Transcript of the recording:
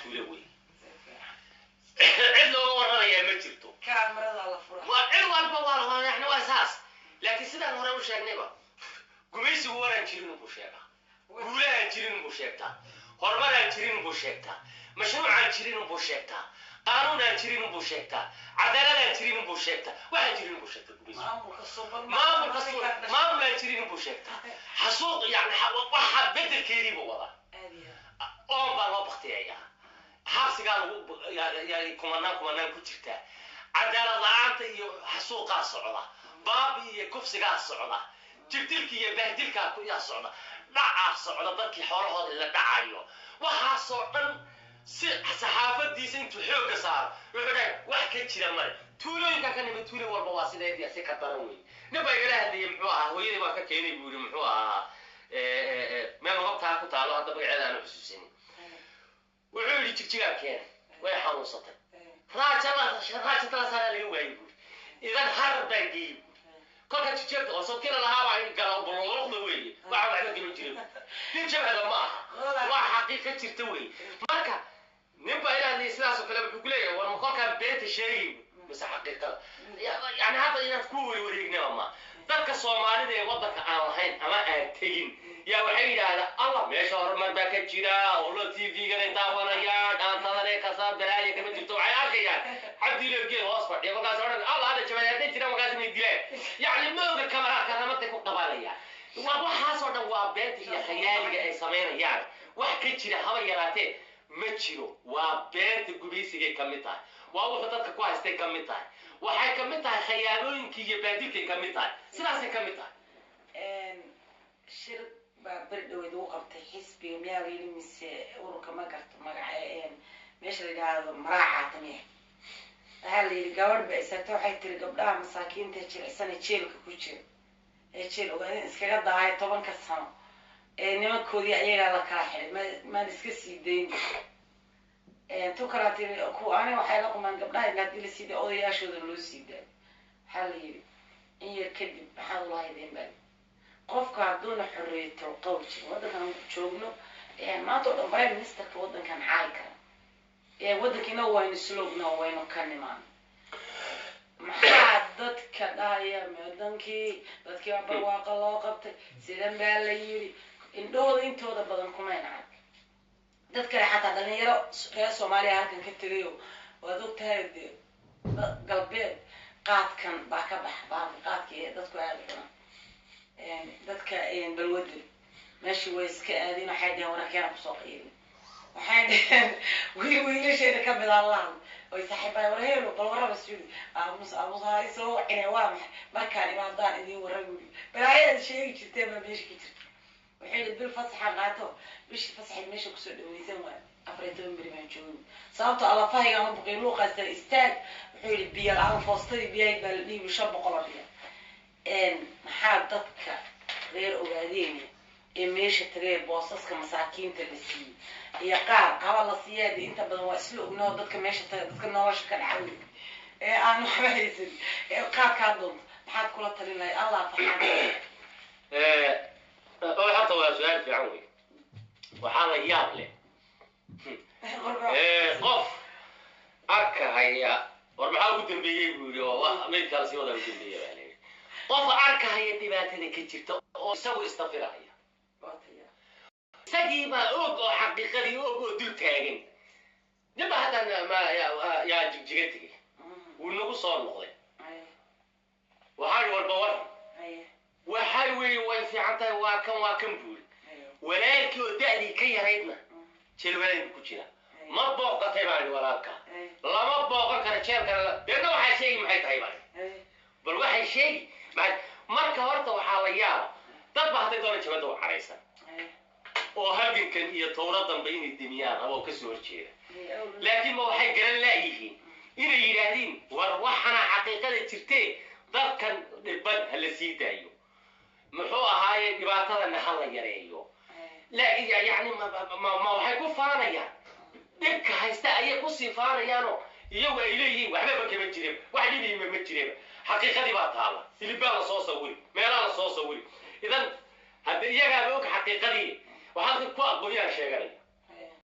تولوي عدنا ورنا يا مجرتو كاميرا على فرع وعلو البوال يعني واساس لكن سيدا هورا وش اغنيبا قميسي ورا جيرين بو شيغا غولا جيرين بو شيغتا هورمار جيرين بو شيغتا مشروع جيرين بو شيغتا قانون جيرين بو شيغتا عدالة جيرين بو شيغتا واحد جيرين بو شيغتا قميسي ما جيرين بو شيغتا حسوق يعني واحد بدل كيري بو ولا oo baa loo baqtiyaya xabsiga yani kumanaan ku jirta cadaalad la'aanta iyo xasuuqa socda baabi iyo kufsiga socda jibtilka iyo bahdilka ku yaa socda dhaca socda dadkii xoolahooda la dhacayo waxa soo dhan si saxaafadiisa intuu xoog saar wuxuu dhahay wax ka jira mar tuulooyinka kan ima tuulo walba waa sideedii si ka daran weey naba igala hadlay muxuu ahaa hooyadii waa ka keenay buu yiri muxuu ahaa meel waqtaa ku taalo hadda magaceeda aan xusuusin wuxuu yiri jigjiga keen way xanuunsatay raajada sare laga waayay idan har bangi kolka jigjiga oo soo kila lahaa waa in galo buluuqda weey waxa waxba gelin jiray nin jabhada ma aha waa xaqiiqo jirta weey marka nin baa ilaahay sidaas oo kale wuxuu ku leeyahay war kolka beenta sheegay bas xaqiiqada yani hadda inaad ku wareegnaa ma dadka Soomaalida ee wadanka aan lahayn ama aan tagin yaa waxay yiraahdaan Allah meesha horumar baa ka jira oo la TV-ga daawanaya dhaantadane ka saab dalay ka jirto waxay arkayaan cabdi leegeen hoos fadhiyo markaas oran Allah hada jawaabta jira markaas ma dileen yani ma oga kamera karamada ku qabalaya waxaas oo dhan waa beenta iyo khayaaliga ay sameynayaan wax ka jira haba yaraatee ma jiro waa beenta gubeysiga kamid tahay waa wuxuu dadka ku haystay kamid tahay waxay kamid tahay khayaalooyinkii iyo baadilkii kamid tahay sidaasay kamid tahay shir bardawed uu qabtay xisbiga miyaagii mise ururka ma garto magaca meesha la yiraahdo maraaca tamiya hal yiri gabadh ba isato waxay tiri gabdhaha masaakiinta jilicsan jeelka ku jira jeel ogaadeen iskaga daay 10 sano nimankoodii ayaga la kala xiray ma iska sii deyn tukaraatay ku aan waxay la quman gabdhaha inaad dil sii odayaashooda loo sii daa hal yiri in yar kadib waxa la haydeen baa qofka hadduu xorriyado qowlki wadankan joogno maanta oo prime minister ka wadankan caayka wadankina waa in sloogna waa in ka nimaan maxaa dadka dhaaya wadankii dadkii barwaaqo loo qabtay sidan baa la yiri indhooda intooda badan kuma inaan dadka xataa dhalinyaro reer Soomaaliya halkan ka tagayo waa ogtahay galbeed qaadkan baa ka baxbaa qaadkii dadku aad dadka balwad meeshii way iska aadin waxay dhahan warakeena ku soo qeylin waxay dhahan wiilasheeda ka mid Allah oo saaxiibay wareelo bal waraba suudi aamus hay soo inay waa markaan imaadaan idin waragu balaayada sheegi jirtay ma meeshii ka jirtay waxay bil fasaxa qaato bishi fasaxay meesha ku soo dhaweeysan waa afreeto bari baan joogay sababtoo Allah fahayga ma baqay luuqasta istaag wuxuu yiri biyo aan foostay biyo bal dhiib 500 biyo maxaa dadka reer ogaadeen ee meesha tagay boosaska masaakiinta la siiyay iyo qaar qaba la siiyay inta badan waa isla ognaa dadka meesha tagay dadka nolosha ka dhacay aan waxba haysan qaar ka doonto maxaad kula talin lahayd Allah faxan oo hatta waa su'aal fiican wey waxaa la yaab leh qof arkaya war maxaa ugu dambeeyay buu yiri waa mid kale si wada ugu dambeeyay qof arkaya dhibaatada ka jirta oo isagu istafiraya sagiiba oo xaqiiqadii oo dul taagan dib hadan ma ya jigjigatigi uu nagu soo noqday waxay walba waxay way fiicantahay waa kan buul walaalkii oo daadii ka yaraydna jilwaan ku jira ma booqatay baan walaalka lama booqan kara jeelka deedna waxay sheegi maxay tahay bal waxay sheegi marka horta waxaa la yaab dad ba haday doona jabada u xareysan oo halgankan iyo towradan ba inay dimiyaan ama ka soo horjeeda laakiin ma waxay garan laayihiin inay yiraahdeen war waxana xaqiiqada jirtay dadkan dhiban hala sii daayo muxuu ahaaye dhibaatada hal la yareeyo la yani ma waxay ku faanayaan dhibka haysta ayay ku sii faanayaan iyagu ay leeyihiin waxba kama jireen wax dhibi ma jireen حقيقة ما تعالى اللي بلا صوص أولي ما لا صوص أولي إذن هذا يجعل حقيقة دي وهذا كوا قوية شيء